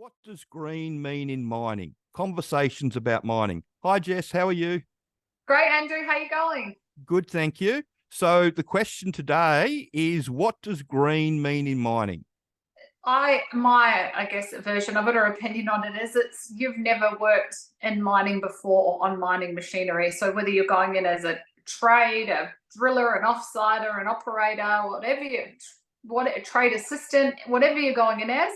What does green mean in mining? Conversations about mining. Hi, Jess. How are you? Great, Andrew. How you going? Good, thank you. So the question today is, what does green mean in mining? I guess version of it or opinion on it is it's you've never worked in mining before or on mining machinery. So whether you're going in as a trade, a driller, an offsider, an operator, what a trade assistant, whatever you're going in as,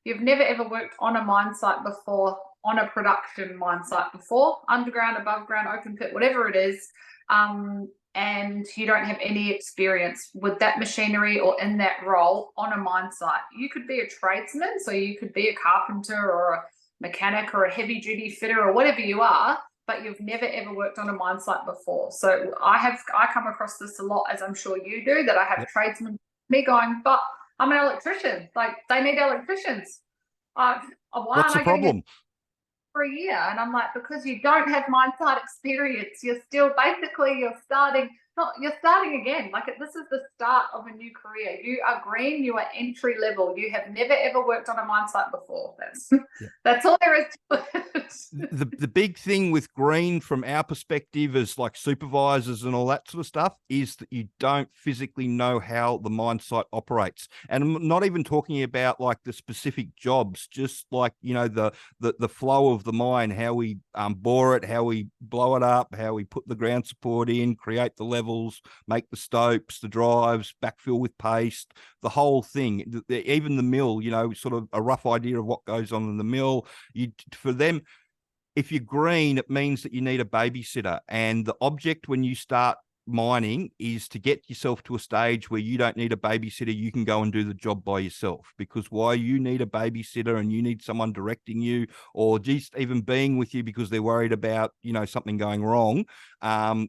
you've never ever worked on a mine site before, on a production mine site before, underground, above ground, open pit, whatever it is. And you don't have any experience with that machinery or in that role on a mine site. You could be a tradesman, so you could be a carpenter or a mechanic or a heavy duty fitter or whatever you are, but you've never ever worked on a mine site before. So I come across this a lot, as I'm sure you do, that I have Yep. tradesmen me going, but I'm an electrician. Like they need electricians. Why What's aren't the I getting a problem? for a year? And I'm like, because you don't have mine site experience, you're still basically you're starting again. Like this is the start of a new career. You are green, you are entry level. You have never ever worked on a mine site before. That's all there is to it. The big thing with green from our perspective as like supervisors and all that sort of stuff is that you don't physically know how the mine site operates. And I'm not even talking about like the specific jobs, just like, the flow of the mine, how we bore it, how we blow it up, how we put the ground support in, create the levels, make the stopes, the drives, backfill with paste, the whole thing. Even the mill, sort of a rough idea of what goes on in the mill. For them, if you're green, it means that you need a babysitter. And the object when you start mining is to get yourself to a stage where you don't need a babysitter. You can go and do the job by yourself, because why you need a babysitter and you need someone directing you or just even being with you because they're worried about, something going wrong.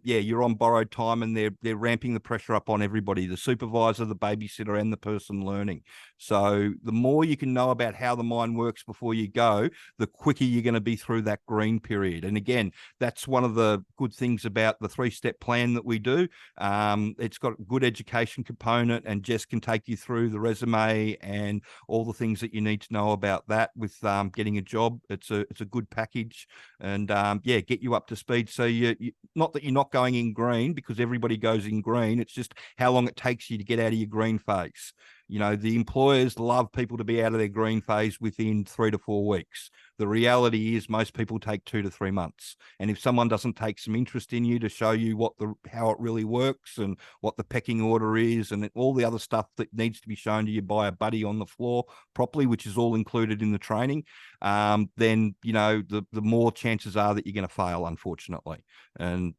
You're on borrowed time and they're ramping the pressure up on everybody, the supervisor, the babysitter, and the person learning. So the more you can know about how the mine works before you go, the quicker you're going to be through that green period. And again, that's one of the good things about the 3-step plan that we do. It's got a good education component, and Jess can take you through the resume and all the things that you need to know about that with getting a job. It's a good package, and get you up to speed. So you not that you're not going in green, because everybody goes in green. It's just how long it takes you to get out of your green phase. The employers love people to be out of their green phase within 3 to 4 weeks. The reality is most people take 2 to 3 months. And if someone doesn't take some interest in you to show you how it really works and what the pecking order is and all the other stuff that needs to be shown to you by a buddy on the floor properly, which is all included in the training, then, the more chances are that you're going to fail, unfortunately. And,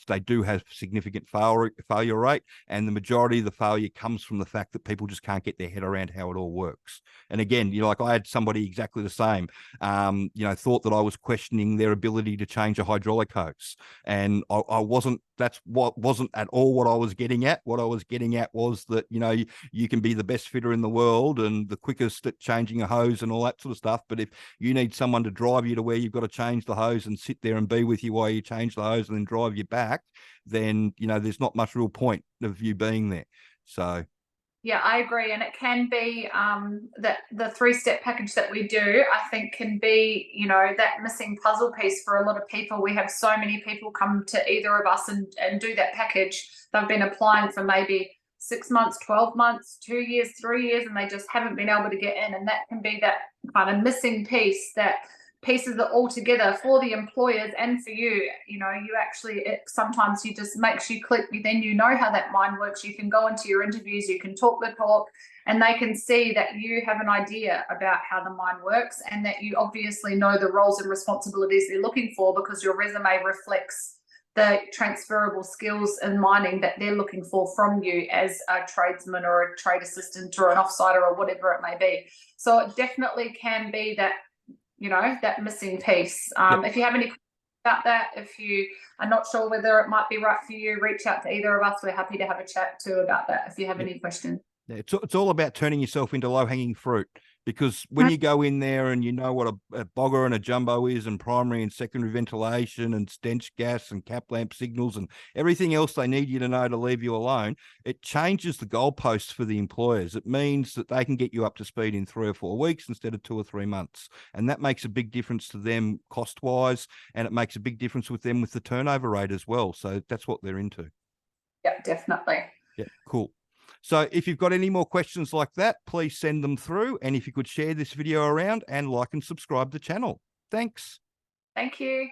they do have significant failure rate. And the majority of the failure comes from the fact that people just can't get their head around how it all works. And again, like I had somebody exactly the same, thought that I was questioning their ability to change a hydraulic hose. And I wasn't, that's what wasn't at all what I was getting at. What I was getting at was that, you can be the best fitter in the world and the quickest at changing a hose and all that sort of stuff. But if you need someone to drive you to where you've got to change the hose and sit there and be with you while you change the hose and then drive you back, then, there's not much real point of you being there. So Yeah, I agree. And it can be that the 3-step package that we do, I think can be, that missing puzzle piece for a lot of people. We have so many people come to either of us and do that package. They've been applying for maybe 6 months, 12 months, 2 years, 3 years, and they just haven't been able to get in. And that can be that kind of missing piece that pieces it all together for the employers and for you. You actually, it sometimes you just makes you click. Then you know how that mind works. You can go into your interviews, you can talk the talk, and they can see that you have an idea about how the mind works and that you obviously know the roles and responsibilities they're looking for, because your resume reflects the transferable skills in mining that they're looking for from you as a tradesman or a trade assistant or an offsider or whatever it may be. So it definitely can be that, that missing piece. yep. If you have any questions about that, if you are not sure whether it might be right for you, reach out to either of us. We're happy to have a chat too about that if you have any questions. It's all about turning yourself into low-hanging fruit, Because when you go in there and you know what a bogger and a jumbo is, and primary and secondary ventilation and stench gas and cap lamp signals and everything else they need you to know to leave you alone, it changes the goalposts for the employers. It means that they can get you up to speed in 3 or 4 weeks instead of 2 or 3 months. And that makes a big difference to them cost-wise, and it makes a big difference with them with the turnover rate as well. So that's what they're into. Yeah, definitely. Yeah, cool. So if you've got any more questions like that, please send them through. And if you could share this video around and like and subscribe the channel. Thanks. Thank you.